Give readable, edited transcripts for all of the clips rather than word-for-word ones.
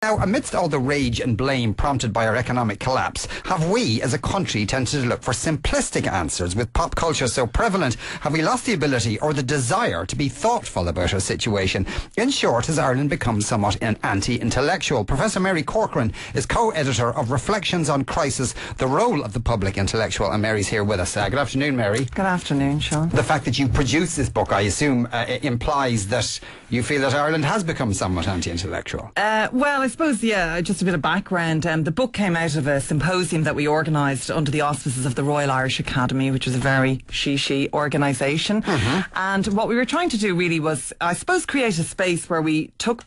Now, amidst all the rage and blame prompted by our economic collapse, have we as a country tended to look for simplistic answers? With pop culture so prevalent, have we lost the ability or the desire to be thoughtful about our situation? In short, has Ireland become somewhat anti-intellectual? Professor Mary Corcoran is co-editor of Reflections on Crisis, the Role of the Public Intellectual, and Mary's here with us. Good afternoon, Mary. Good afternoon, Sean. The fact that you produced this book, I assume, implies that you feel that Ireland has become somewhat anti-intellectual. Well, I suppose, yeah, just a bit of background. The book came out of a symposium that we organised under the auspices of the Royal Irish Academy, which is a very she organisation. And what we were trying to do really was, I suppose, create a space where we took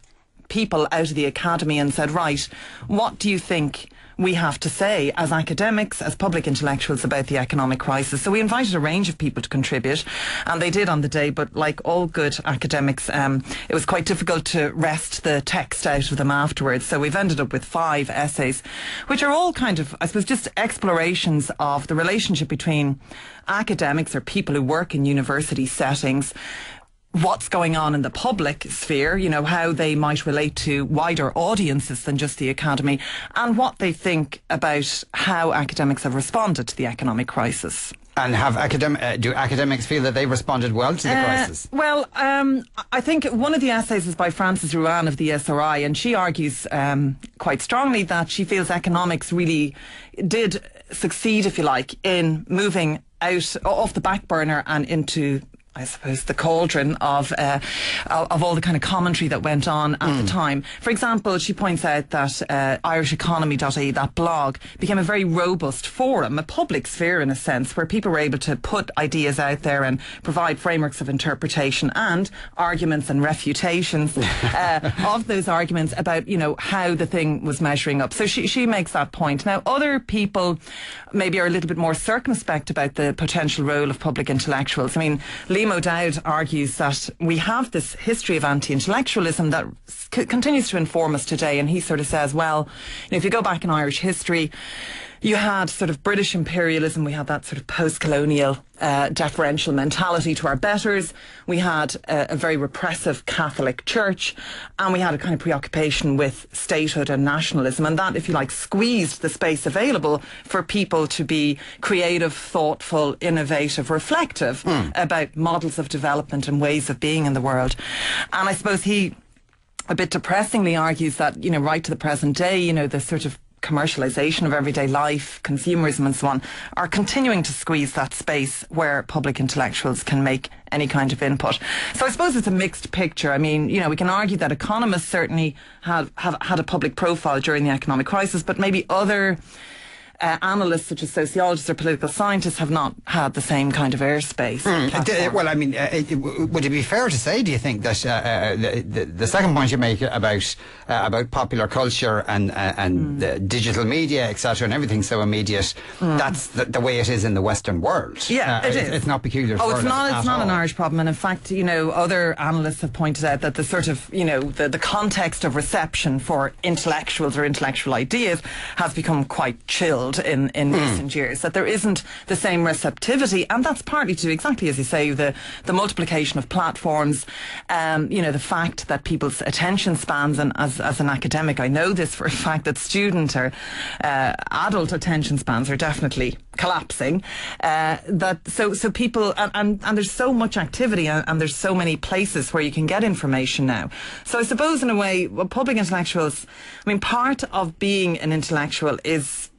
people out of the academy and said, right, what do you think we have to say as academics, as public intellectuals about the economic crisis? So we invited a range of people to contribute, and they did on the day, but like all good academics, it was quite difficult to wrest the text out of them afterwards. So we've ended up with 5 essays, which are all kind of, I suppose, just explorations of the relationship between academics or people who work in university settings, what's going on in the public sphere, you know, how they might relate to wider audiences than just the academy, and what they think about how academics have responded to the economic crisis. And do academics feel that they responded well to the crisis? Well, I think one of the essays is by Frances Ruane of the SRI, and she argues quite strongly that she feels economics really did succeed, if you like, in moving out off the back burner and into, I suppose, the cauldron of all the kind of commentary that went on at the time. For example, she points out that IrishEconomy.ie, that blog, became a very robust forum, a public sphere in a sense, where people were able to put ideas out there and provide frameworks of interpretation and arguments and refutations of those arguments about, you know, how the thing was measuring up. So she makes that point. Now, other people maybe are a little bit more circumspect about the potential role of public intellectuals. I mean, Liam O'Dowd argues that we have this history of anti-intellectualism that continues to inform us today, and he sort of says, well, you know, if you go back in Irish history, you had sort of British imperialism, we had that sort of post-colonial deferential mentality to our betters, we had a very repressive Catholic Church, and we had a kind of preoccupation with statehood and nationalism, and that, if you like, squeezed the space available for people to be creative, thoughtful, innovative, reflective about models of development and ways of being in the world. And I suppose he a bit depressingly argues that, you know, right to the present day, you know, the sort of commercialisation of everyday life, consumerism and so on, are continuing to squeeze that space where public intellectuals can make any kind of input. So I suppose it's a mixed picture. I mean, you know, we can argue that economists certainly have had a public profile during the economic crisis, but maybe other analysts such as sociologists or political scientists have not had the same kind of airspace. Well, I mean, would it be fair to say, do you think, that the second point you make about popular culture and the digital media, etc., and everything so immediate, that's the way it is in the Western world? Yeah, it is. It's not peculiar to Ireland. It's not an Irish problem. And in fact, you know, other analysts have pointed out that the sort of, you know, the context of reception for intellectuals or intellectual ideas has become quite chilled in recent years, that there isn't the same receptivity, and that's partly to, exactly as you say, the multiplication of platforms, you know, the fact that people's attention spans, and as an academic I know this for a fact, that student or adult attention spans are definitely collapsing, so people, and there's so much activity, and there's so many places where you can get information now. So I suppose in a way, public intellectuals, I mean, part of being an intellectual is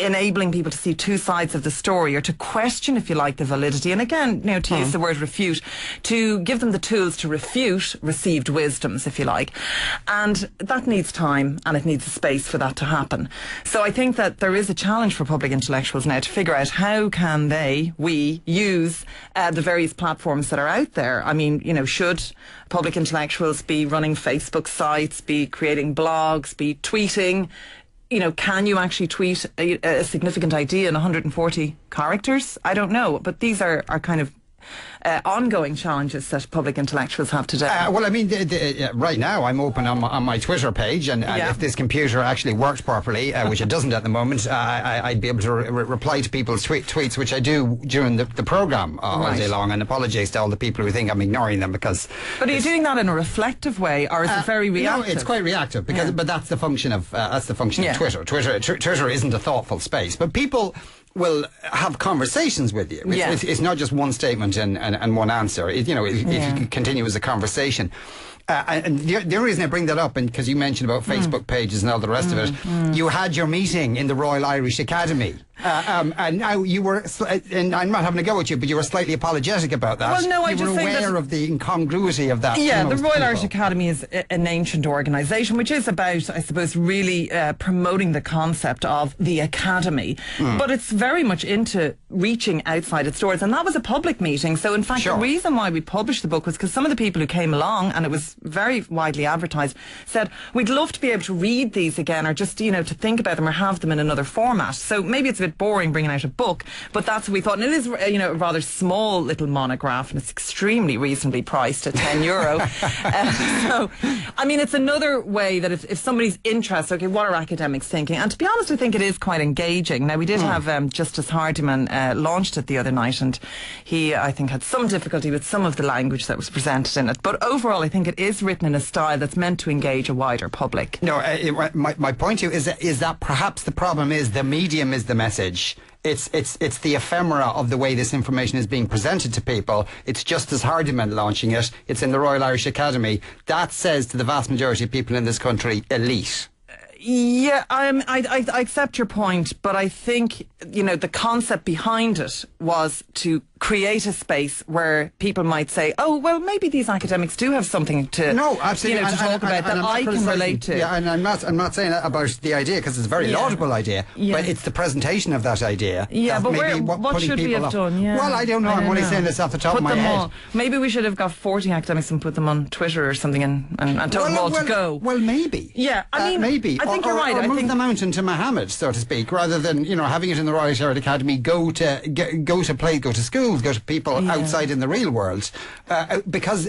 enabling people to see two sides of the story, or to question, if you like, the validity, and again, you know, to use the word refute, to give them the tools to refute received wisdoms, if you like. And that needs time, and it needs a space for that to happen. So I think that there is a challenge for public intellectuals now to figure out how can we use the various platforms that are out there. I mean, you know, should public intellectuals be running Facebook sites, be creating blogs, be tweeting? You know, can you actually tweet a significant idea in 140 characters? I don't know. But these are kind of ongoing challenges that public intellectuals have today? Well, I mean, right now I'm open on my Twitter page, and if this computer actually worked properly, which it doesn't at the moment, I'd be able to reply to people's tweets, which I do during the programme all day long, and apologise to all the people who think I'm ignoring them because... But are you doing that in a reflective way, or is it very reactive? No, it's quite reactive, because but that's the function of Twitter. Twitter isn't a thoughtful space, but people will have conversations with you. It's not just one statement and one answer. If you continue as a conversation. And the only reason I bring that up, and because you mentioned about Facebook pages and all the rest of it, you had your meeting in the Royal Irish Academy. And now you were, and I'm not having a go at you, but you were slightly apologetic about that. Well, no, I just think you were aware of the incongruity of that. Yeah, the Royal Irish Academy is an ancient organisation which is about, I suppose, really promoting the concept of the academy. But it's very much into reaching outside its doors, and that was a public meeting. So, in fact, the reason why we published the book was because some of the people who came along, and it was very widely advertised, said, we'd love to be able to read these again, or just, to think about them or have them in another format. So maybe it's a bit boring bringing out a book, but that's what we thought. And it is, a rather small little monograph, and it's extremely reasonably priced at €10. So, I mean, it's another way that if somebody's interested, okay, what are academics thinking? And to be honest, I think it is quite engaging. Now, we did have Justice Hardiman launched it the other night, and he, I think, had some difficulty with some of the language that was presented in it. But overall, I think it is written in a style that's meant to engage a wider public. No, my point to you is that perhaps the problem is the medium is the message. It's the ephemera of the way this information is being presented to people. It's Justice Hardiman launching it. It's in the Royal Irish Academy. That says to the vast majority of people in this country, elite. Yeah, I accept your point, but I think, the concept behind it was to create a space where people might say, oh, well, maybe these academics do have something to, absolutely. to talk about that I can relate to. Yeah, and I'm not saying that about the idea, because it's a very laudable idea, but it's the presentation of that idea. Yeah, but what should we have done? Yeah. Well, I don't know. I'm only saying this off the top of my head. Maybe we should have got 40 academics and put them on Twitter or something and told them all to go. Well, maybe. Yeah, I mean, maybe. I think you're right. Or move the mountain to Mohammed, so to speak, rather than having it in the Royal Irish Academy. Go to schools, go to people outside in the real world, because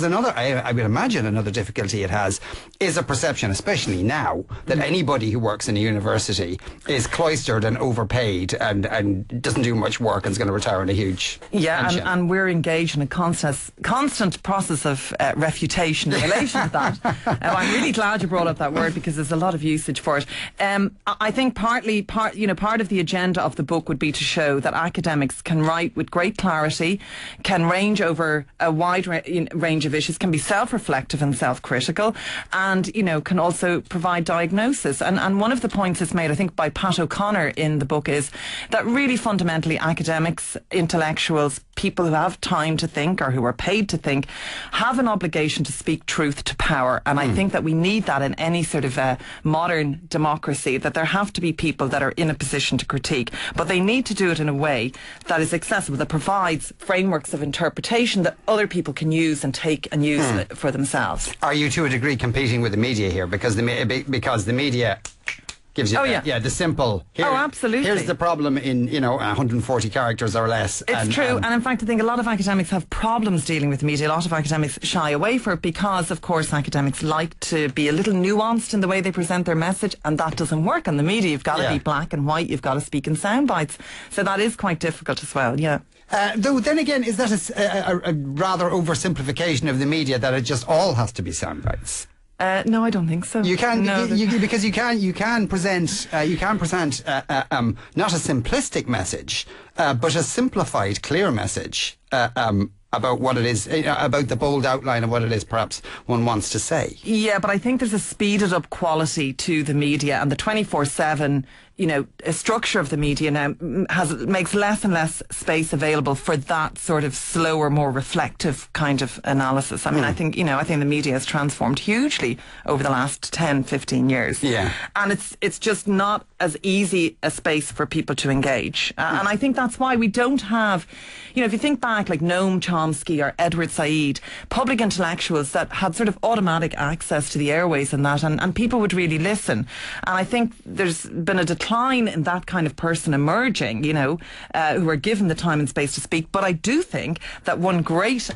another, I would imagine, another difficulty it has is a perception, especially now, that anybody who works in a university is cloistered and overpaid and doesn't do much work and is going to retire on a huge pension. And we're engaged in a constant process of refutation in relation to that. I'm really glad you brought up that word, because there's a lot of usage for it. I think part of the agenda of the book would be to show that academics can write with great clarity, can range over a wide range of issues, can be self-reflective and self-critical, and can also provide diagnosis. And one of the points that's made, I think, by Pat O'Connor in the book is that really fundamentally academics, intellectuals, people who have time to think or who are paid to think, have an obligation to speak truth to power. And I think that we need that in any sort of modern democracy, that there have to be people that are in a position to critique, but they need to do it in a way that is accessible, that provides frameworks of interpretation that other people can use and take and use for themselves. Are you to a degree competing with the media here? Because the media gives you the simple absolutely. Here's the problem in 140 characters or less. It's true, and in fact I think a lot of academics have problems dealing with the media. A lot of academics shy away from it because, of course, academics like to be a little nuanced in the way they present their message, and that doesn't work on the media. You've got to be black and white, you've got to speak in sound bites, so that is quite difficult as well. Though then again, is that a rather oversimplification of the media, that it just all has to be sound bites? No, I don't think so. You can, because you can present not a simplistic message, but a simplified, clear message about what it is, about the bold outline of what it is perhaps one wants to say. Yeah, but I think there's a speeded up quality to the media, and the 24/7 structure of the media now makes less and less space available for that sort of slower, more reflective kind of analysis. I mean, I think the media has transformed hugely over the last 10, 15 years. Yeah. And it's just not as easy a space for people to engage. And I think that's why we don't have, if you think back like Noam Chomsky or Edward Said, public intellectuals that had sort of automatic access to the airways and that, and people would really listen. And I think there's been a decline decline in that kind of person emerging, who are given the time and space to speak. But I do think that one great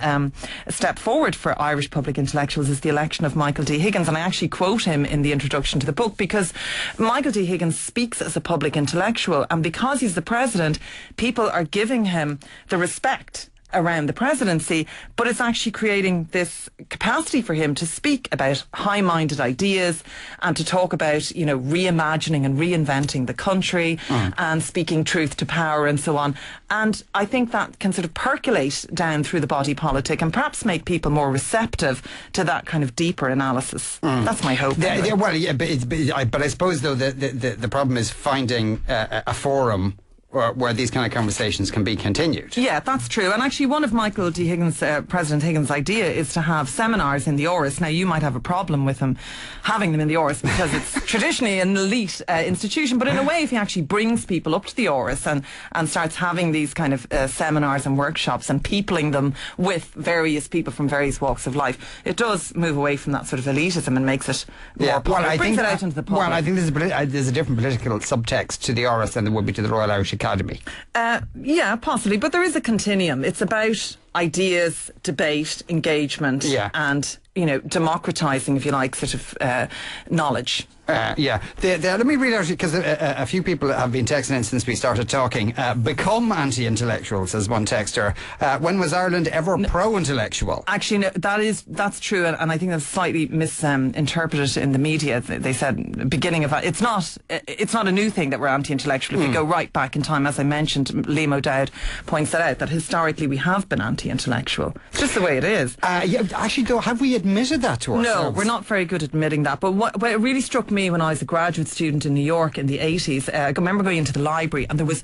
step forward for Irish public intellectuals is the election of Michael D. Higgins. And I actually quote him in the introduction to the book, because Michael D. Higgins speaks as a public intellectual, and because he's the president, people are giving him the respect around the presidency, but it's actually creating this capacity for him to speak about high-minded ideas and to talk about, reimagining and reinventing the country and speaking truth to power and so on. And I think that can sort of percolate down through the body politic and perhaps make people more receptive to that kind of deeper analysis. That's my hope. But I suppose, though, the problem is finding a forum where these kind of conversations can be continued. Yeah, that's true. And actually, one of Michael D. Higgins, President Higgins' idea is to have seminars in the Áras. Now, you might have a problem with him having them in the Áras because it's traditionally an elite institution. But in a way, if he actually brings people up to the Áras and starts having these kind of seminars and workshops and peopling them with various people from various walks of life, it does move away from that sort of elitism and makes it more popular. It brings it out into the public. Well, I think there's a different political subtext to the Áras than there would be to the Royal Irish Academy. Yeah, possibly, but there is a continuum. It's about ideas, debate, engagement, and democratising, if you like, sort of knowledge. Let me read out, because a few people have been texting in since we started talking. Become anti-intellectual, says one texter. When was Ireland ever pro-intellectual? Actually, no, that's true, and I think that's slightly misinterpreted in the media. They said beginning of it's not a new thing that we're anti-intellectual. If you go right back in time, as I mentioned, Liam O'Dowd points that out, that historically we have been anti-intellectual. It's just the way it is. Actually, though, have we admitted that to ourselves? No, we're not very good at admitting that. But what it really struck me when I was a graduate student in New York in the 80s, I remember going into the library and there was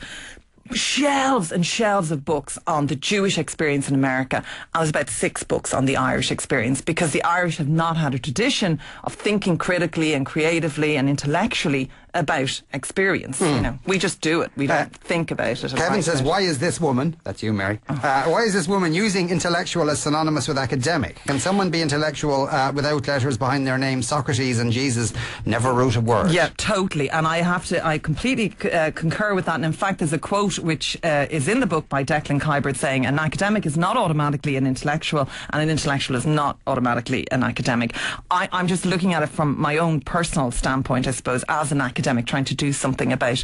shelves and shelves of books on the Jewish experience in America. And there was about 6 books on the Irish experience, because the Irish have not had a tradition of thinking critically and creatively and intellectually about experience. We just do it. We don't think about it. Kevin says, why is this woman, that's you, Mary, why is this woman using intellectual as synonymous with academic? Can someone be intellectual without letters behind their name? Socrates and Jesus never wrote a word. Yeah, totally. And I completely concur with that. And in fact, there's a quote which is in the book by Declan Kiberd saying, an academic is not automatically an intellectual, and an intellectual is not automatically an academic. I'm just looking at it from my own personal standpoint, I suppose, as an academic, trying to do something about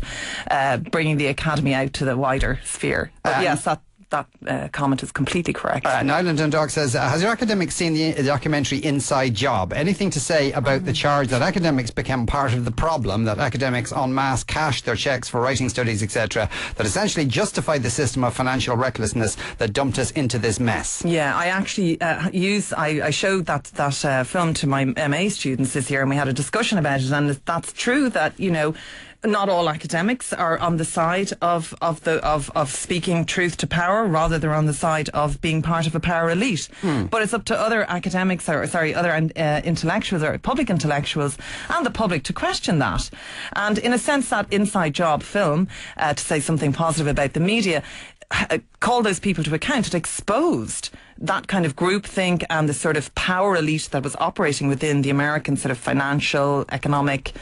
bringing the academy out to the wider sphere. But yes, that comment is completely correct. Niall and Dundalk says, has your academic seen the documentary Inside Job? Anything to say about the charge that academics became part of the problem, that academics en masse cashed their cheques for writing studies, etc., that essentially justified the system of financial recklessness that dumped us into this mess? Yeah, I actually I showed that film to my MA students this year, and we had a discussion about it, and that's true that, not all academics are on the side of speaking truth to power. Rather, they're on the side of being part of a power elite. But it's up to other academics, other intellectuals, or public intellectuals, and the public to question that. And in a sense, that Inside Job film, to say something positive about the media, called those people to account. It exposed that kind of groupthink and the sort of power elite that was operating within the American sort of financial, economic,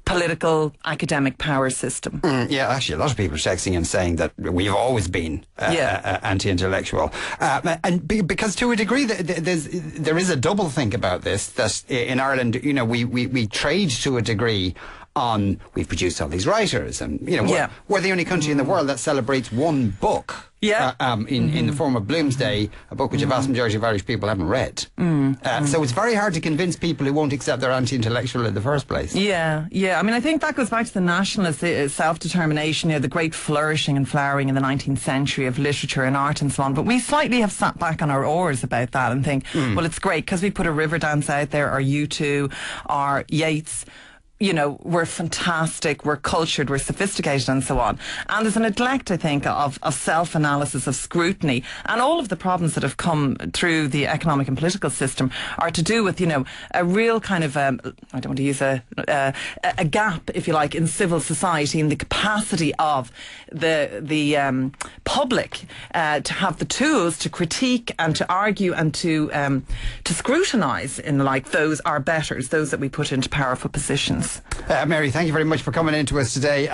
political, academic power system. Actually, a lot of people are texting and saying that we've always been anti-intellectual. And because to a degree, there is a double think about this, that in Ireland, we trade to a degree on, we've produced all these writers, and we're the only country in the world that celebrates one book. In the form of Bloomsday, a book which a vast majority of Irish people haven't read. So it's very hard to convince people who won't accept they're anti-intellectual in the first place. Yeah. I mean, I think that goes back to the nationalist self-determination, the great flourishing and flowering in the 19th century of literature and art and so on. But we slightly have sat back on our oars about that and think, well, it's great because we put a Riverdance out there, or U2, or Yeats. We're fantastic, we're cultured, we're sophisticated and so on. And there's a neglect, I think, of self-analysis, of scrutiny. And all of the problems that have come through the economic and political system are to do with, a real kind of, I don't want to use a gap, if you like, in civil society, in the capacity of the public to have the tools to critique and to argue and to scrutinise in those our betters, those that we put into powerful positions. Mary, thank you very much for coming in to us today.